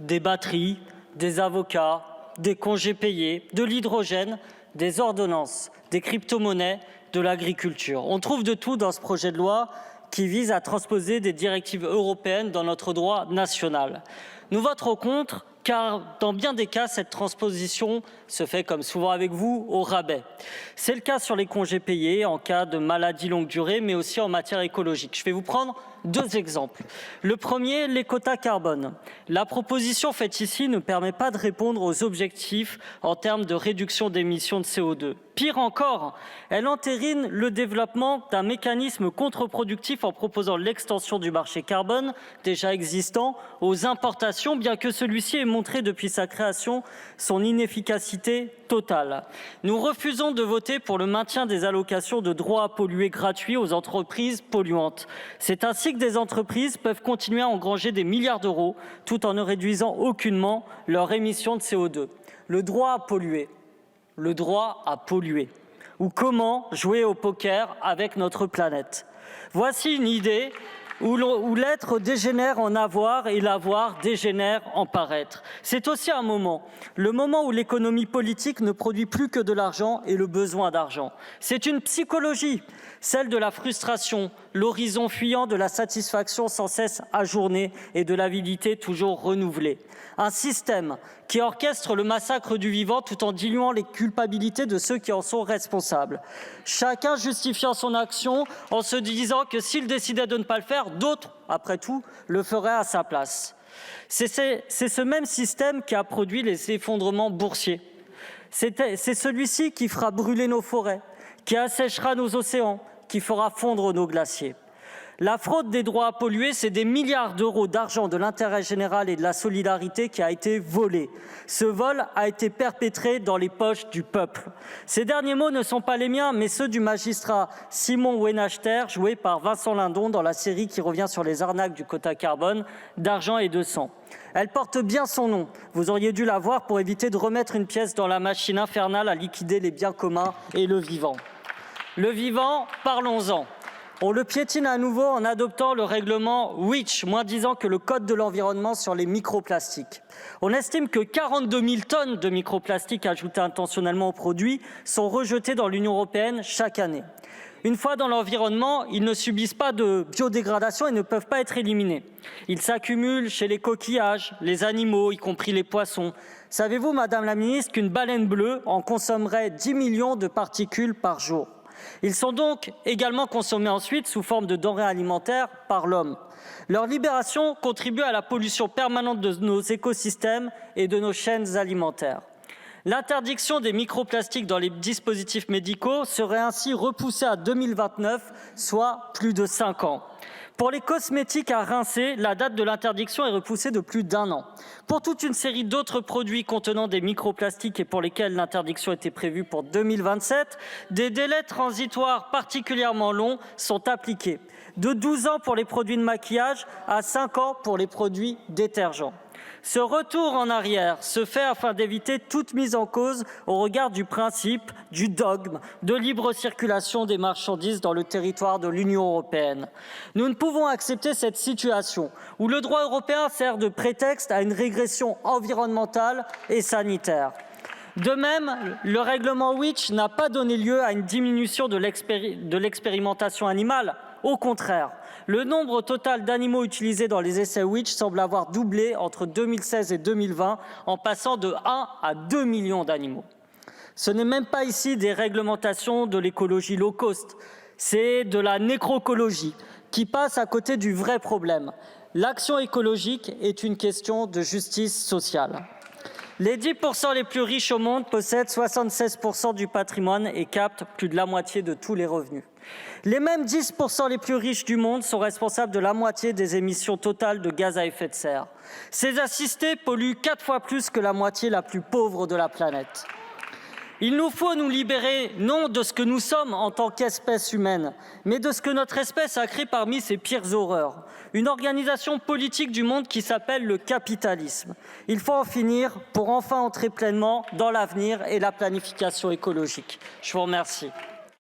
des batteries, des avocats, des congés payés, de l'hydrogène, des ordonnances, des crypto-monnaies, de l'agriculture. On trouve de tout dans ce projet de loi qui vise à transposer des directives européennes dans notre droit national. Nous voterons contre car dans bien des cas, cette transposition se fait, comme souvent avec vous, au rabais. C'est le cas sur les congés payés, en cas de maladie longue durée, mais aussi en matière écologique. Je vais vous prendre deux exemples. Le premier, les quotas carbone. La proposition faite ici ne permet pas de répondre aux objectifs en termes de réduction d'émissions de CO2. Pire encore, elle entérine le développement d'un mécanisme contre-productif en proposant l'extension du marché carbone déjà existant aux importations, bien que celui-ci ait montré depuis sa création son inefficacité totale. Nous refusons de voter pour le maintien des allocations de droits à polluer gratuits aux entreprises polluantes. C'est ainsi que des entreprises peuvent continuer à engranger des milliards d'euros tout en ne réduisant aucunement leurs émissions de CO2. Le droit à polluer. Le droit à polluer. Ou comment jouer au poker avec notre planète. Voici une idée où l'être dégénère en avoir et l'avoir dégénère en paraître. C'est aussi un moment, le moment où l'économie politique ne produit plus que de l'argent et le besoin d'argent. C'est une psychologie, celle de la frustration, l'horizon fuyant de la satisfaction sans cesse ajournée et de l'avidité toujours renouvelée. Un système qui orchestre le massacre du vivant tout en diluant les culpabilités de ceux qui en sont responsables. Chacun justifiant son action en se disant que s'il décidait de ne pas le faire, d'autres, après tout, le feraient à sa place. C'est ce même système qui a produit les effondrements boursiers. C'est celui-ci qui fera brûler nos forêts, qui asséchera nos océans, qui fera fondre nos glaciers. La fraude des droits à polluer, c'est des milliards d'euros d'argent de l'intérêt général et de la solidarité qui a été volé. Ce vol a été perpétré dans les poches du peuple. Ces derniers mots ne sont pas les miens, mais ceux du magistrat Simon Wenachter, joué par Vincent Lindon dans la série qui revient sur les arnaques du quota carbone, d'argent et de sang. Elle porte bien son nom. Vous auriez dû la voir pour éviter de remettre une pièce dans la machine infernale à liquider les biens communs et le vivant. Le vivant, parlons-en. On le piétine à nouveau en adoptant le règlement REACH, moins disant que le Code de l'environnement sur les microplastiques. On estime que 42 000 tonnes de microplastiques ajoutés intentionnellement aux produits sont rejetés dans l'Union européenne chaque année. Une fois dans l'environnement, ils ne subissent pas de biodégradation et ne peuvent pas être éliminés. Ils s'accumulent chez les coquillages, les animaux, y compris les poissons. Savez-vous, Madame la Ministre, qu'une baleine bleue en consommerait 10 millions de particules par jour ? Ils sont donc également consommés ensuite sous forme de denrées alimentaires par l'homme. Leur libération contribue à la pollution permanente de nos écosystèmes et de nos chaînes alimentaires. L'interdiction des microplastiques dans les dispositifs médicaux serait ainsi repoussée à 2029, soit plus de 5 ans. Pour les cosmétiques à rincer, la date de l'interdiction est repoussée de plus d'1 an. Pour toute une série d'autres produits contenant des microplastiques et pour lesquels l'interdiction était prévue pour 2027, des délais transitoires particulièrement longs sont appliqués. De 12 ans pour les produits de maquillage à 5 ans pour les produits détergents. Ce retour en arrière se fait afin d'éviter toute mise en cause au regard du principe, du dogme de libre circulation des marchandises dans le territoire de l'Union européenne. Nous ne pouvons accepter cette situation où le droit européen sert de prétexte à une régression environnementale et sanitaire. De même, le règlement REACH n'a pas donné lieu à une diminution de l'expérimentation animale. Au contraire, le nombre total d'animaux utilisés dans les essais REACH semble avoir doublé entre 2016 et 2020, en passant de 1 à 2 millions d'animaux. Ce n'est même pas ici des réglementations de l'écologie low cost, c'est de la nécrocologie qui passe à côté du vrai problème. L'action écologique est une question de justice sociale. Les 10% les plus riches au monde possèdent 76% du patrimoine et captent plus de la moitié de tous les revenus. Les mêmes 10% les plus riches du monde sont responsables de la moitié des émissions totales de gaz à effet de serre. Ces assistés polluent 4 fois plus que la moitié la plus pauvre de la planète. Il nous faut nous libérer non de ce que nous sommes en tant qu'espèce humaine, mais de ce que notre espèce a créé parmi ses pires horreurs. Une organisation politique du monde qui s'appelle le capitalisme. Il faut en finir pour enfin entrer pleinement dans l'avenir et la planification écologique. Je vous remercie.